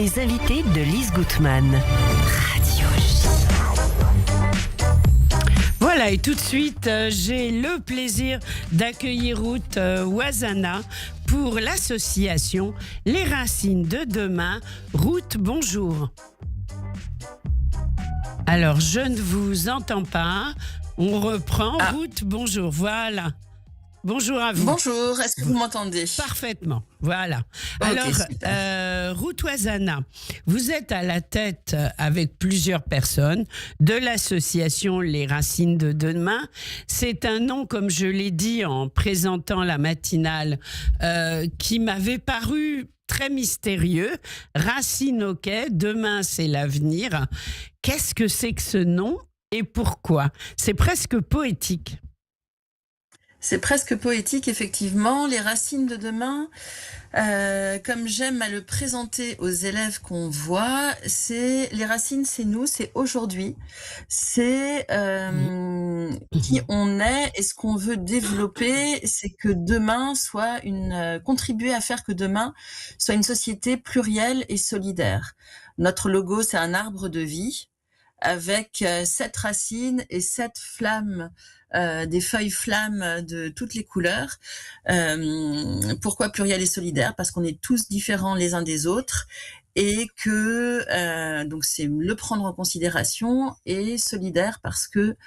Les invités de Lise Gutmann. Radio J. Voilà, et tout de suite, j'ai le plaisir d'accueillir Ruth Ouazana pour l'association Les Racines de Demain. Ruth, bonjour. Alors, je ne vous entends pas. On reprend. Ruth, bonjour. Voilà. Bonjour à vous. Bonjour, est-ce que vous m'entendez ? Parfaitement, voilà. Ok, Alors, Ruth Ouazana, vous êtes à la tête avec plusieurs personnes de l'association Les Racines de Demain. C'est un nom, comme je l'ai dit en présentant la matinale, qui m'avait paru très mystérieux. Racine, ok, demain c'est l'avenir. Qu'est-ce que c'est que ce nom et pourquoi ? C'est presque poétique. C'est presque poétique, effectivement. Les racines de demain, comme j'aime à le présenter aux élèves qu'on voit, c'est les racines, c'est nous, c'est aujourd'hui. C'est qui on est et ce qu'on veut développer, c'est que demain soit contribuer à faire que demain soit une société plurielle et solidaire. Notre logo, c'est un arbre de vie avec 7 racines et 7 flammes, des feuilles flammes de toutes les couleurs. Pourquoi pluriel et solidaire ? Parce qu'on est tous différents les uns des autres et que donc c'est le prendre en considération, et solidaire parce que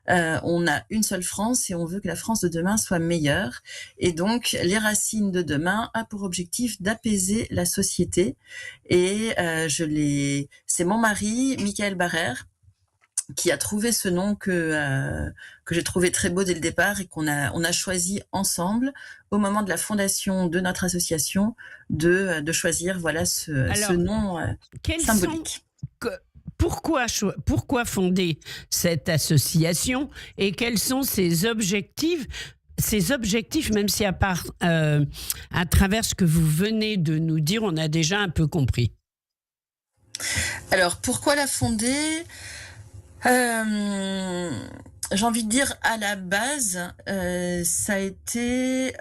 on a une seule France et on veut que la France de demain soit meilleure. Et donc, les racines de demain a pour objectif d'apaiser la société. Et c'est mon mari, Michael Barrère, qui a trouvé ce nom que j'ai trouvé très beau dès le départ et on a choisi ensemble au moment de la fondation de notre association de choisir ce nom symbolique. Pourquoi fonder cette association et quels sont ses objectifs, même si à travers ce que vous venez de nous dire, on a déjà un peu compris. Alors, pourquoi la fonder ? J'ai envie de dire, à la base, ça a été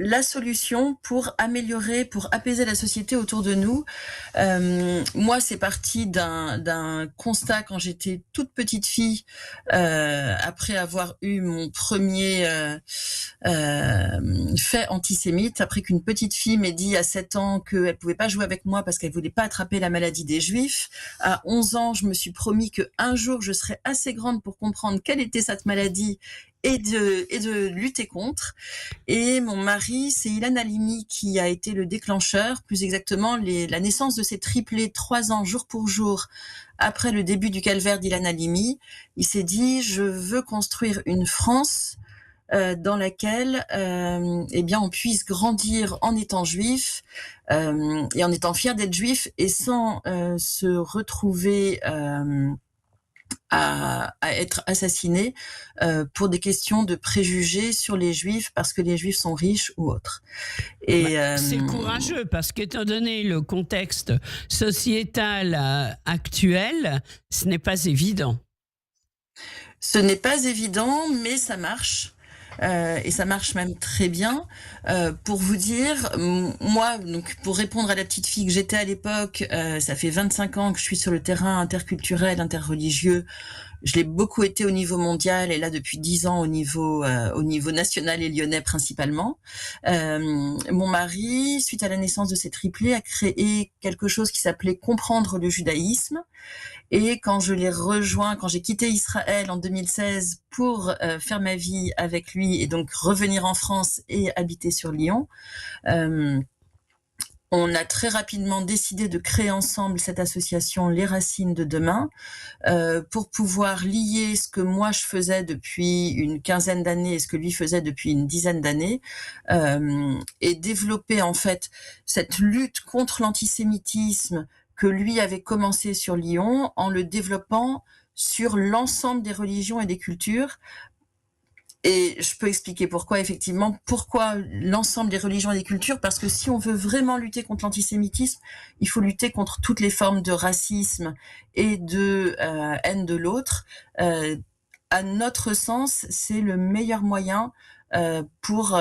la solution pour améliorer, pour apaiser la société autour de nous. Moi, c'est parti d'un constat quand j'étais toute petite fille, après avoir eu mon premier fait antisémite, après qu'une petite fille m'ait dit à 7 ans qu'elle pouvait pas jouer avec moi parce qu'elle voulait pas attraper la maladie des Juifs. À 11 ans, je me suis promis qu'un jour, je serais assez grande pour comprendre quelle était cette maladie et de lutter contre. Et mon mari, c'est Ilan Halimi qui a été le déclencheur, plus exactement la naissance de ces triplés 3 ans jour pour jour après le début du calvaire d'Ilan Halimi. Il s'est dit, je veux construire une France dans laquelle on puisse grandir en étant juif et en étant fier d'être juif et sans se retrouver à être assassiné pour des questions de préjugés sur les juifs parce que les juifs sont riches ou autres. Et c'est courageux parce qu'étant donné le contexte sociétal actuel, ce n'est pas évident. Ce n'est pas évident, mais ça marche. Et ça marche même très bien. Pour vous dire, moi, donc pour répondre à la petite fille que j'étais à l'époque, ça fait 25 ans que je suis sur le terrain interculturel, interreligieux. Je l'ai beaucoup été au niveau mondial et là depuis 10 ans au niveau national et lyonnais principalement. Mon mari, suite à la naissance de ces triplés, a créé quelque chose qui s'appelait Comprendre le judaïsme. Et quand je l'ai rejoint, quand j'ai quitté Israël en 2016 pour faire ma vie avec lui et donc revenir en France et habiter sur Lyon, on a très rapidement décidé de créer ensemble cette association Les Racines de Demain pour pouvoir lier ce que moi je faisais depuis une quinzaine d'années et ce que lui faisait depuis une dizaine d'années et développer en fait cette lutte contre l'antisémitisme que lui avait commencé sur Lyon en le développant sur l'ensemble des religions et des cultures. Et je peux expliquer pourquoi l'ensemble des religions et des cultures, parce que si on veut vraiment lutter contre l'antisémitisme, il faut lutter contre toutes les formes de racisme et de haine de l'autre. À notre sens, c'est le meilleur moyen pour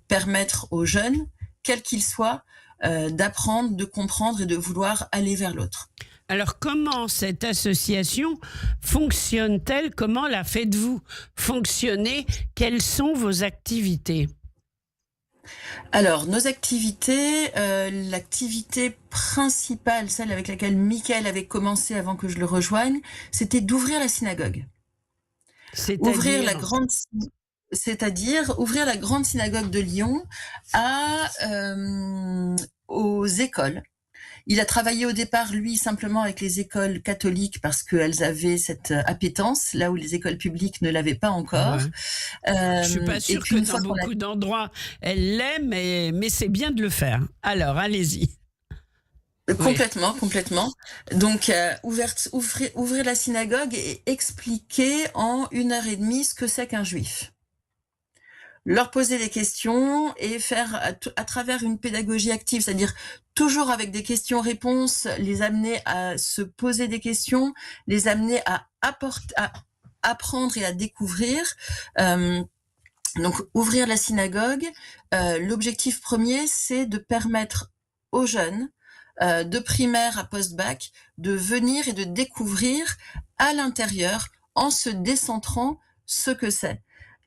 permettre aux jeunes, quels qu'ils soient, d'apprendre, de comprendre et de vouloir aller vers l'autre. Alors, comment cette association fonctionne-t-elle? Comment la faites-vous fonctionner? Quelles sont vos activités? Alors, nos activités, l'activité principale, celle avec laquelle Mickaël avait commencé avant que je le rejoigne, c'était d'ouvrir la synagogue. Ouvrir la grande synagogue de Lyon aux écoles. Il a travaillé au départ, lui, simplement avec les écoles catholiques parce qu'elles avaient cette appétence, là où les écoles publiques ne l'avaient pas encore. Je suis pas sûre que dans beaucoup d'endroits, elles l'aiment, mais c'est bien de le faire. Alors, allez-y. Complètement. Donc, ouvrir la synagogue et expliquer en 1h30 ce que c'est qu'un juif. Leur poser des questions et faire à travers une pédagogie active, c'est-à-dire toujours avec des questions-réponses, les amener à se poser des questions, les amener à apprendre et à découvrir. Donc, ouvrir la synagogue, l'objectif premier, c'est de permettre aux jeunes, de primaire à post-bac, de venir et de découvrir à l'intérieur, en se décentrant, ce que c'est.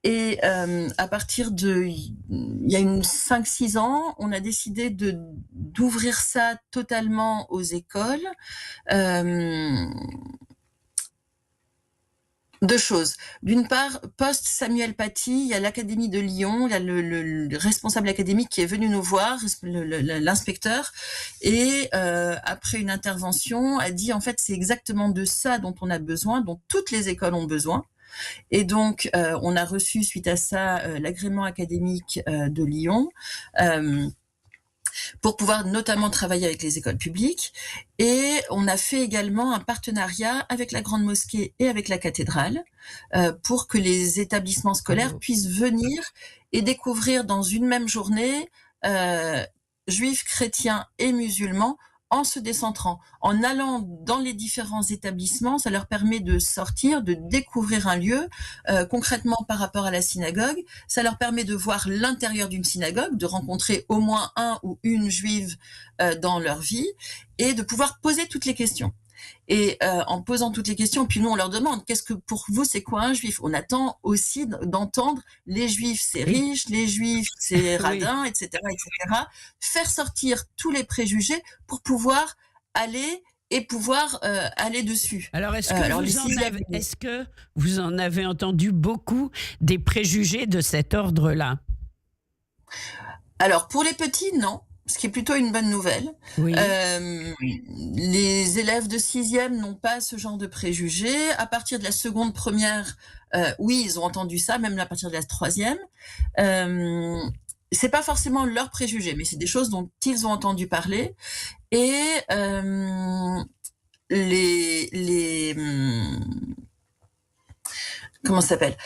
Et à partir il y a 5-6 ans, on a décidé d'ouvrir ça totalement aux écoles. Deux choses. D'une part, post-Samuel Paty, il y a l'Académie de Lyon, il y a le responsable académique qui est venu nous voir, l'inspecteur, et après une intervention, a dit en fait c'est exactement de ça dont on a besoin, dont toutes les écoles ont besoin. Et donc, on a reçu suite à ça l'agrément académique de Lyon pour pouvoir notamment travailler avec les écoles publiques. Et on a fait également un partenariat avec la Grande Mosquée et avec la cathédrale pour que les établissements scolaires puissent venir et découvrir dans une même journée juifs, chrétiens et musulmans en se décentrant. En allant dans les différents établissements, ça leur permet de sortir, de découvrir un lieu. Concrètement, par rapport à la synagogue, ça leur permet de voir l'intérieur d'une synagogue, de rencontrer au moins un ou une juive dans leur vie et de pouvoir poser toutes les questions. Et en posant toutes les questions, puis nous on leur demande qu'est-ce que pour vous c'est quoi un juif? On attend aussi d'entendre les juifs c'est riche, les juifs c'est radin, etc., etc. Faire sortir tous les préjugés pour pouvoir aller aller dessus. Alors est-ce que vous en avez entendu beaucoup des préjugés de cet ordre-là? Alors pour les petits, non. Ce qui est plutôt une bonne nouvelle. Oui. Les élèves de 6e n'ont pas ce genre de préjugés. À partir de la seconde première, oui, ils ont entendu ça, même à partir de la 3e. C'est pas forcément leurs préjugés, mais c'est des choses dont ils ont entendu parler. Et comment ça s'appelle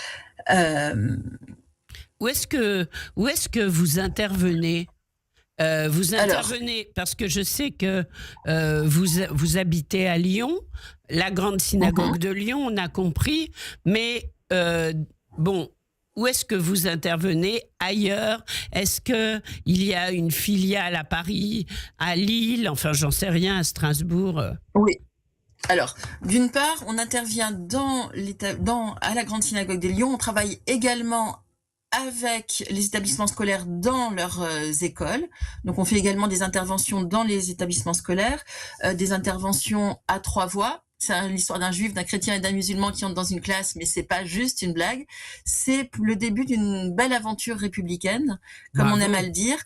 Où est-ce que vous intervenez? Vous intervenez parce que je sais que vous habitez à Lyon, la grande synagogue de Lyon, on a compris, mais bon, où est-ce que vous intervenez ailleurs? Est-ce qu'il y a une filiale à Paris, à Lille, enfin j'en sais rien, à Strasbourg? Oui. Alors, d'une part, on intervient à la grande synagogue de Lyon, on travaille également avec les établissements scolaires dans leurs écoles. Donc, on fait également des interventions dans les établissements scolaires, des interventions à 3 voix. C'est l'histoire d'un juif, d'un chrétien et d'un musulman qui entrent dans une classe, mais c'est pas juste une blague. C'est le début d'une belle aventure républicaine, comme on aime à le dire,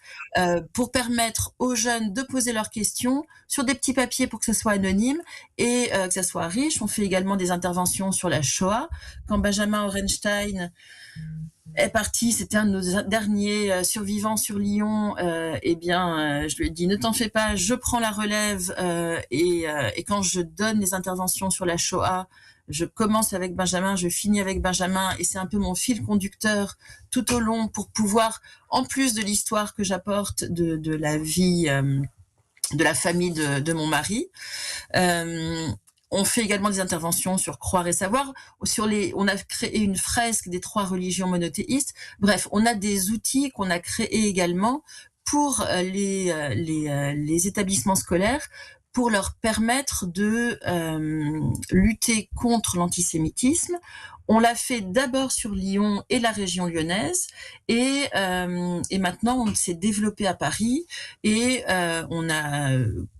pour permettre aux jeunes de poser leurs questions sur des petits papiers pour que ce soit anonyme et que ça soit riche. On fait également des interventions sur la Shoah. Quand Benjamin Orenstein est parti, c'était un de nos derniers survivants sur Lyon, je lui ai dit ne t'en fais pas, je prends la relève et quand je donne les interventions sur la Shoah, je commence avec Benjamin, je finis avec Benjamin et c'est un peu mon fil conducteur tout au long pour pouvoir, en plus de l'histoire que j'apporte de la vie de la famille de mon mari, on fait également des interventions sur Croire et Savoir. On a créé une fresque des 3 religions monothéistes. Bref, on a des outils qu'on a créés également pour les établissements scolaires, pour leur permettre de lutter contre l'antisémitisme. On l'a fait d'abord sur Lyon et la région lyonnaise, et maintenant on s'est développé à Paris, et on a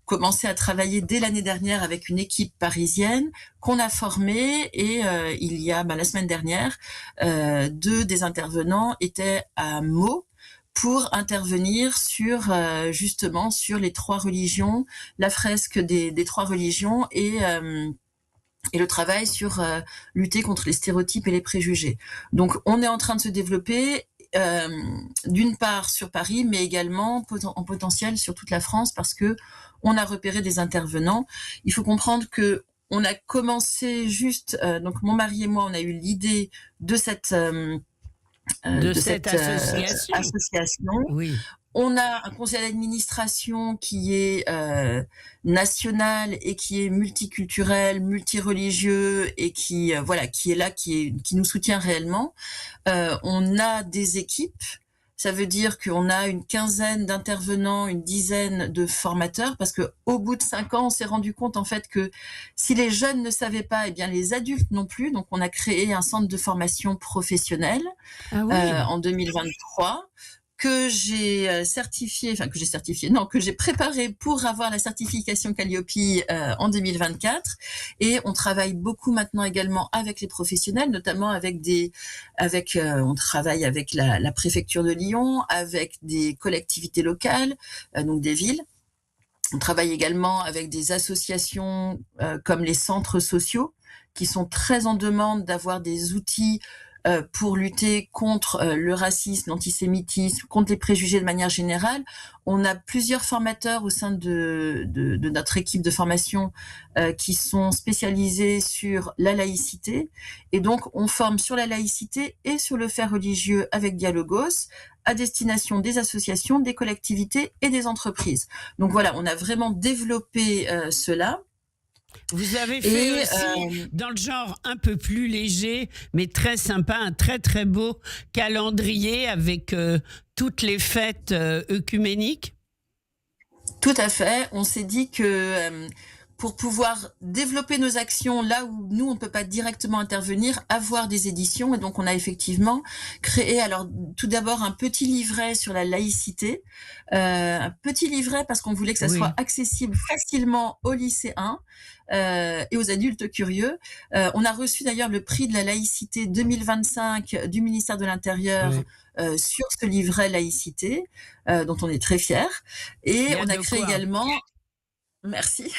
commencé à travailler dès l'année dernière avec une équipe parisienne qu'on a formée, et il y a la semaine dernière, deux des intervenants étaient à Meaux pour intervenir sur justement sur les trois religions, la fresque des trois religions, et le travail sur lutter contre les stéréotypes et les préjugés. Donc on est en train de se développer d'une part sur Paris, mais également en potentiel sur toute la France, parce que on a repéré des intervenants. Il faut comprendre que on a commencé juste, donc mon mari et moi, on a eu l'idée de cette association. Oui. On a un conseil d'administration qui est national et qui est multiculturel, multireligieux, et qui est là, qui nous soutient réellement. On a des équipes. Ça veut dire qu'on a une quinzaine d'intervenants, une dizaine de formateurs, parce que au bout de 5 ans, on s'est rendu compte en fait que si les jeunes ne savaient pas, eh bien les adultes non plus. Donc on a créé un centre de formation professionnelle en 2023. Que j'ai préparé pour avoir la certification Calliope en 2024, et on travaille beaucoup maintenant également avec les professionnels, notamment on travaille avec la préfecture de Lyon, avec des collectivités locales, donc des villes. On travaille également avec des associations comme les centres sociaux, qui sont très en demande d'avoir des outils pour lutter contre le racisme, l'antisémitisme, contre les préjugés de manière générale. On a plusieurs formateurs au sein de notre équipe de formation qui sont spécialisés sur la laïcité. Et donc, on forme sur la laïcité et sur le fait religieux avec Dialogos, à destination des associations, des collectivités et des entreprises. Donc voilà, on a vraiment développé cela. Vous avez fait aussi, dans le genre un peu plus léger, mais très sympa, un très très beau calendrier avec toutes les fêtes œcuméniques. Tout à fait. On s'est dit que pour pouvoir développer nos actions là où nous, on ne peut pas directement intervenir, avoir des éditions. Et donc, on a effectivement créé, alors tout d'abord, un petit livret sur la laïcité. Un petit livret parce qu'on voulait que ça soit accessible facilement aux lycéens et aux adultes curieux. On a reçu d'ailleurs le prix de la laïcité 2025 du ministère de l'Intérieur sur ce livret laïcité, dont on est très fiers. Et on a créé également... Merci.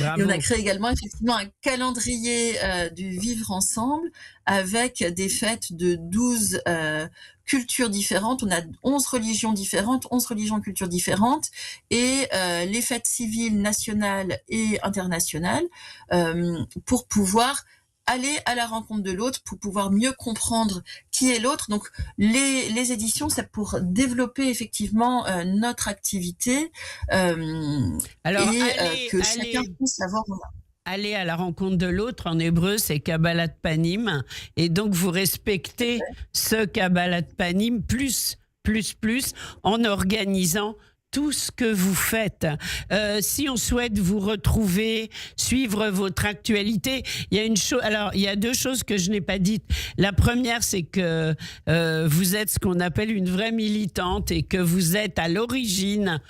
Bravo. Et on a créé également effectivement un calendrier du vivre ensemble avec des fêtes de 12 cultures différentes. On a 11 religions différentes, 11 religions cultures différentes, et les fêtes civiles nationales et internationales pour pouvoir aller à la rencontre de l'autre, pour pouvoir mieux comprendre qui est l'autre. Donc les éditions, c'est pour développer effectivement notre activité que chacun puisse savoir. Aller à la rencontre de l'autre, en hébreu, c'est Kabbalat Panim. Et donc, vous respectez ce Kabbalat Panim plus, en organisant tout ce que vous faites. Si on souhaite vous retrouver, suivre votre actualité, il y a une chose. Alors, il y a 2 choses que je n'ai pas dites. La première, c'est que vous êtes ce qu'on appelle une vraie militante et que vous êtes à l'origine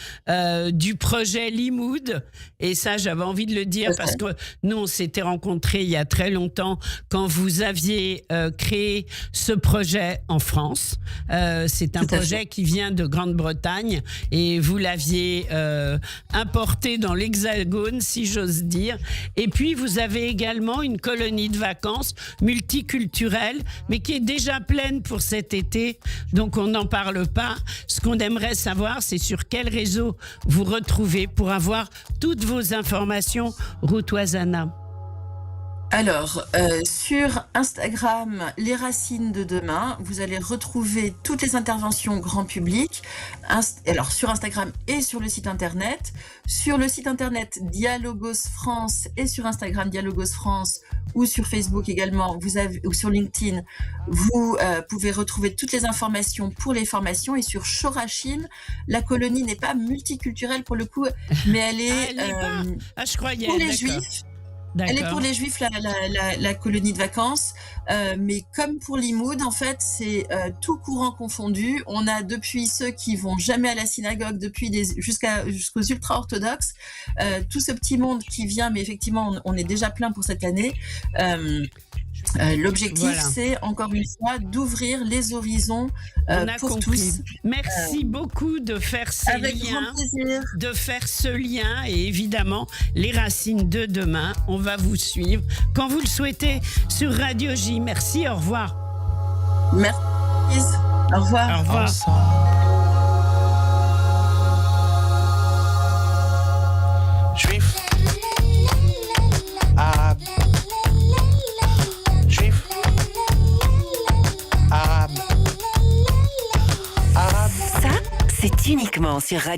du projet Limoud. Et ça, j'avais envie de le dire parce que nous, on s'était rencontrés il y a très longtemps quand vous aviez créé ce projet en France. C'est un projet qui vient de Grande-Bretagne et vous l'aviez importé dans l'Hexagone, si j'ose dire. Et puis, vous avez également une colonie de vacances multiculturelle, mais qui est déjà pleine pour cet été. Donc, on n'en parle pas. Ce qu'on aimerait savoir, c'est sur quel réseau vous retrouvez pour avoir toutes vos informations, Ruth Oisana. Alors, sur Instagram, Les Racines de demain, vous allez retrouver toutes les interventions grand public. Alors, sur Instagram et sur le site internet. Sur le site internet Dialogos France et sur Instagram Dialogos France ou sur Facebook également, ou sur LinkedIn, vous pouvez retrouver toutes les informations pour les formations. Et sur Shorachim, la colonie n'est pas multiculturelle pour le coup, mais elle est, elle est pas. Ah, je croyais. pour les D'accord. Juifs. Elle est D'accord. pour les Juifs, la colonie de vacances, mais comme pour Limoud, en fait, c'est tout courant confondu. On a depuis ceux qui vont jamais à la synagogue, jusqu'aux ultra-orthodoxes, tout ce petit monde qui vient, mais effectivement, on est déjà plein pour cette année. L'objectif, Voilà. c'est encore une fois d'ouvrir les horizons On a pour compris. tous. Merci beaucoup de faire ces Avec liens. grand plaisir. De faire ce lien et évidemment les racines de demain. On va vous suivre quand vous le souhaitez sur Radio J. Merci, au revoir. Merci. Au revoir. Au revoir. Juif, arabe, juif, arabe, arabe. Ça, c'est uniquement sur Radio